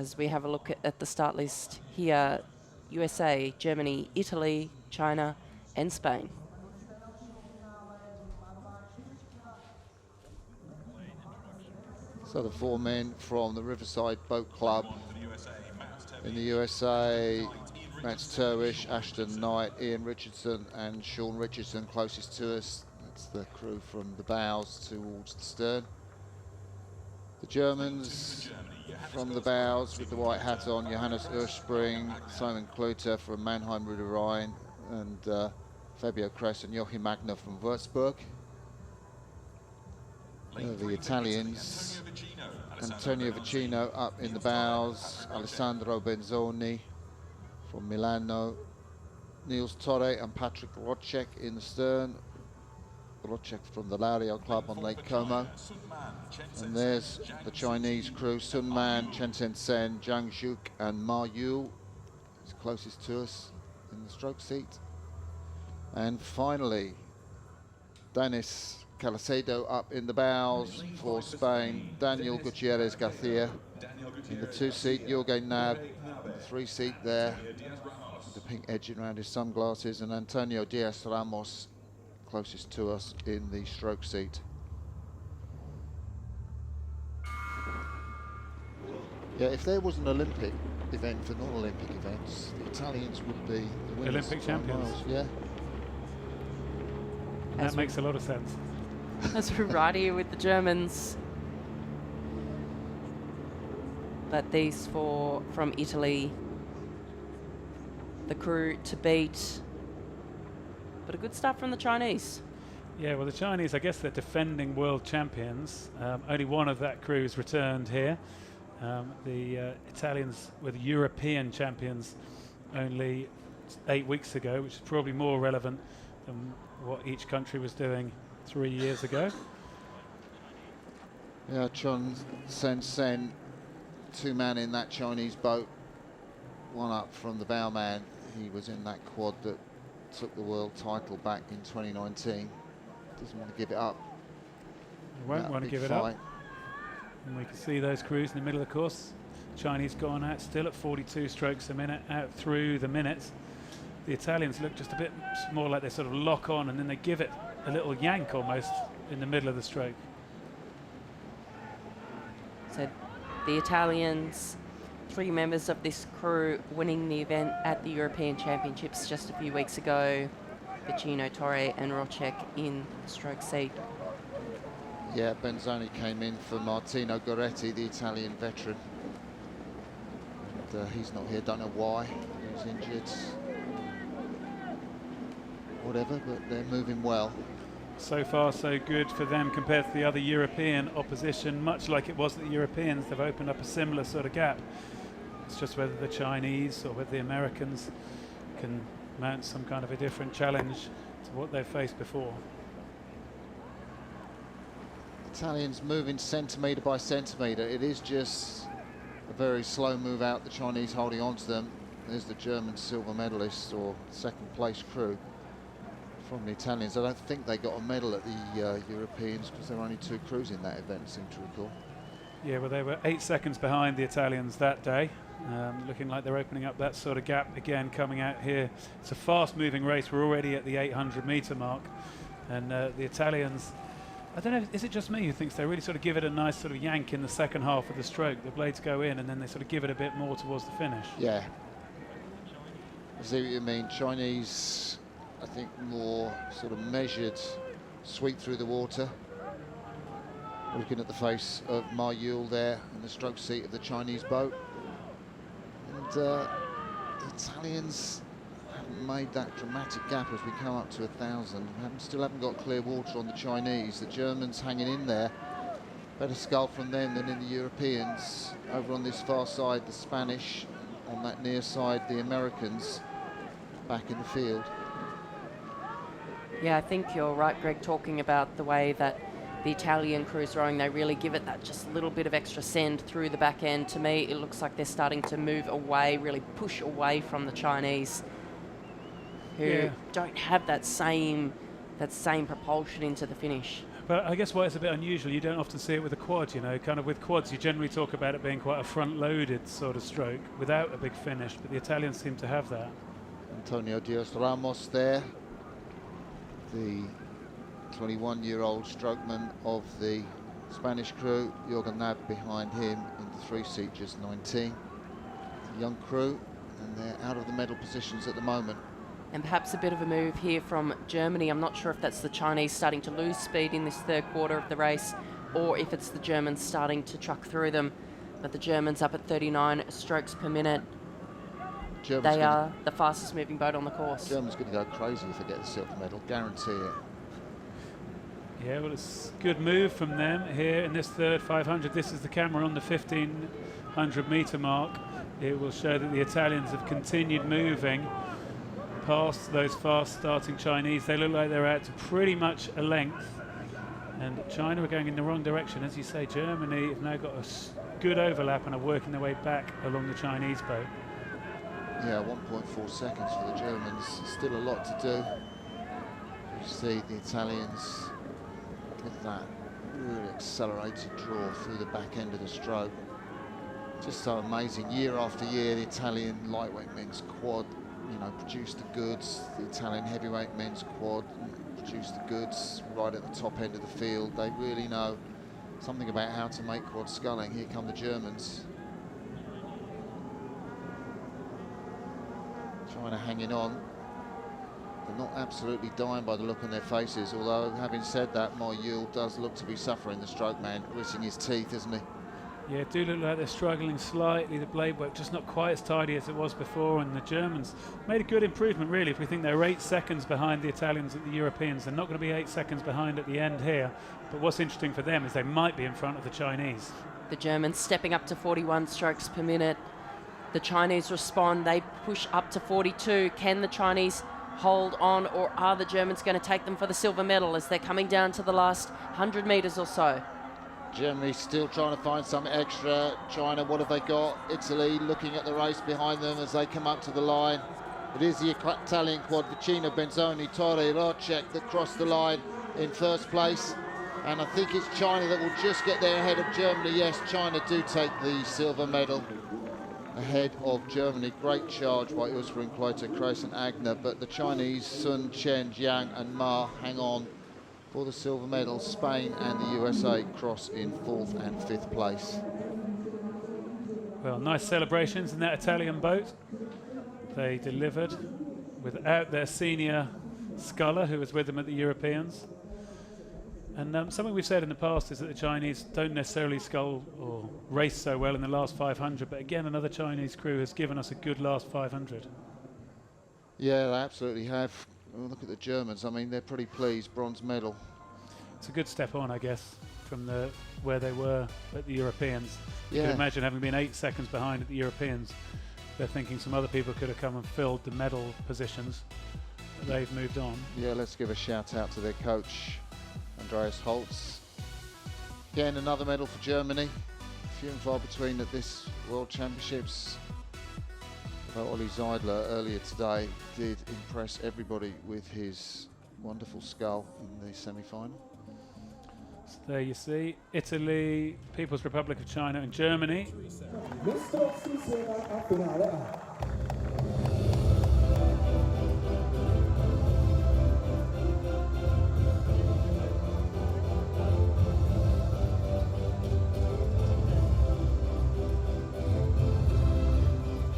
as we have a look at the start list here, USA, Germany, Italy, China and Spain. So the 4 men from the Riverside Boat Club in the USA, Mats Turwish, Ashton Knight, Ian Richardson and Sean Richardson closest to us. That's the crew from the bows towards the stern. The Germans from the bows with the white hat on, Johannes Urspring, Simon Kluter from Mannheim Rüder Rhein and Fabio Kress and Joachim Magner from Würzburg. The Italians, Antonio Vicino up in the bows, Alessandro Benzoni from Milano, Niels Torre and Patrick Rodchek in the stern. Rodchek from the Lario Club on Lake Como. And there's the Chinese crew, Sun Man, Chen Sen Sen, Zhang Zhuk and Ma Yu is closest to us in the stroke seat. And finally, Dennis Calacedo up in the bows for Spain, Daniel Gutierrez Garcia in the 2-seat, Jorge Nab in the 3-seat there, with the pink edging around his sunglasses, and Antonio Diaz Ramos closest to us in the stroke seat. Yeah, if there was an Olympic event for non-Olympic events, the Italians would be the winners. Olympic champions. Miles. Yeah. That makes a lot of sense. As we're right here with the Germans. But these 4 from Italy, the crew to beat. But a good start from the Chinese. Yeah, well, the Chinese, I guess they're defending world champions. Only one of that crew has returned here. The Italians were the European champions only 8 weeks ago, which is probably more relevant than what each country was doing 3 years ago. Yeah, Chun Sen Sen, 2-man in that Chinese boat, 1 up from the bowman. He was in that quad that took the world title back in 2019. Doesn't want to give it up. He won't want to give it up. And we can see those crews in the middle of the course. Chinese gone out still at 42 strokes a minute, out through the minutes. The Italians look just a bit more like they sort of lock on and then they give it a little yank almost in the middle of the stroke. So the Italians, 3 members of this crew winning the event at the European Championships just a few weeks ago. Vicino, Torre and Rodchek in stroke seat. Yeah, Benzoni came in for Martino Goretti, the Italian veteran. And, he's not here, don't know why. He's injured. Whatever, but they're moving well. So far so good for them compared to the other European opposition. Much like it was the Europeans, they've opened up a similar sort of gap. It's just whether the Chinese or whether the Americans can mount some kind of a different challenge to what they've faced before. Italians moving centimetre by centimetre. It is just a very slow move out, the Chinese holding on to them. There's the German silver medalists or second place crew from the Italians. I don't think they got a medal at the Europeans because there were only 2 crews in that event, seem to recall. Yeah, well, they were 8 seconds behind the Italians that day. Looking like they're opening up that sort of gap again coming out here. It's a fast moving race. We're already at the 800 metre mark. And the Italians, I don't know, is it just me who thinks they really sort of give it a nice sort of yank in the second half of the stroke? The blades go in and then they sort of give it a bit more towards the finish. Yeah. I see what you mean. Chinese, I think, more sort of measured, sweep through the water. Looking at the face of Ma Yule there in the stroke seat of the Chinese boat. And the Italians haven't made that dramatic gap as we come up to 1,000. Still haven't got clear water on the Chinese. The Germans hanging in there. Better scull from them than in the Europeans. Over on this far side, the Spanish. On that near side, the Americans back in the field. Yeah, I think you're right, Greg, talking about the way that the Italian crew's rowing, they really give it that just little bit of extra send through the back end. To me, it looks like they're starting to move away, really push away from the Chinese, who don't have that same propulsion into the finish. But I guess why it's a bit unusual, you don't often see it with a quad, you know, kind of with quads you generally talk about it being quite a front-loaded sort of stroke without a big finish, but the Italians seem to have that. Antonio Diaz Ramos there, the 21-year-old strokeman of the Spanish crew. Jürgen Nab behind him in the three-seat, just 19. The young crew, and they're out of the medal positions at the moment. And perhaps a bit of a move here from Germany. I'm not sure if that's the Chinese starting to lose speed in this third quarter of the race, or if it's the Germans starting to truck through them. But the Germans up at 39 strokes per minute. They are the fastest moving boat on the course. Germans going to go crazy if they get the silver medal, guarantee it. Yeah, well, it's a good move from them here in this third 500. This is the camera on the 1500 meter mark. It will show that the Italians have continued moving past those fast starting Chinese. They look like they're out to pretty much a length, and China are going in the wrong direction. As you say, Germany have now got a good overlap and are working their way back along the Chinese boat. Yeah, 1.4 seconds for the Germans. Still a lot to do. You see the Italians with that really accelerated draw through the back end of the stroke. Just so amazing. Year after year, the Italian lightweight men's quad, you know, produced the goods. The Italian heavyweight men's quad produced the goods right at the top end of the field. They really know something about how to make quad sculling. Here come the Germans. China hanging on. They're not absolutely dying by the look on their faces, although having said that, Ma Yule does look to be suffering. The stroke man, gritting his teeth, isn't he? Yeah, it do look like they're struggling slightly. The blade work just not quite as tidy as it was before, and the Germans made a good improvement really. If we think they're 8 seconds behind the Italians at the Europeans, they're not going to be 8 seconds behind at the end here. But what's interesting for them is they might be in front of the Chinese. The Germans stepping up to 41 strokes per minute. The Chinese respond, they push up to 42. Can the Chinese hold on, or are the Germans going to take them for the silver medal as they're coming down to the last 100 metres or so? Germany still trying to find some extra. China, what have they got? Italy looking at the race behind them as they come up to the line. It is the Italian quad, Vicino, Benzoni, Torre, Rocek that cross the line in first place. And I think it's China that will just get there ahead of Germany. Yes, China do take the silver medal ahead of Germany. Great charge by Usman Kloiter, Kreis and Agner, but the Chinese, Sun, Chen, Jiang and Ma hang on for the silver medal. Spain and the USA cross in 4th and 5th place. Well, nice celebrations in that Italian boat. They delivered without their senior sculler who was with them at the Europeans. And something we've said in the past is that the Chinese don't necessarily scull or race so well in the last 500, but again, another Chinese crew has given us a good last 500. Yeah, they absolutely have. Oh, look at the Germans. I mean, they're pretty pleased. Bronze medal. It's a good step on, I guess, from where they were at the Europeans. You Yeah. can imagine having been 8 seconds behind at the Europeans. They're thinking some other people could have come and filled the medal positions. But they've moved on. Yeah, let's give a shout out to their coach, Andreas Holtz. Again, another medal for Germany. Few and far between at this World Championships. Although Ollie Zeidler earlier today did impress everybody with his wonderful scull in the semi-final. So there you see, Italy, People's Republic of China and Germany.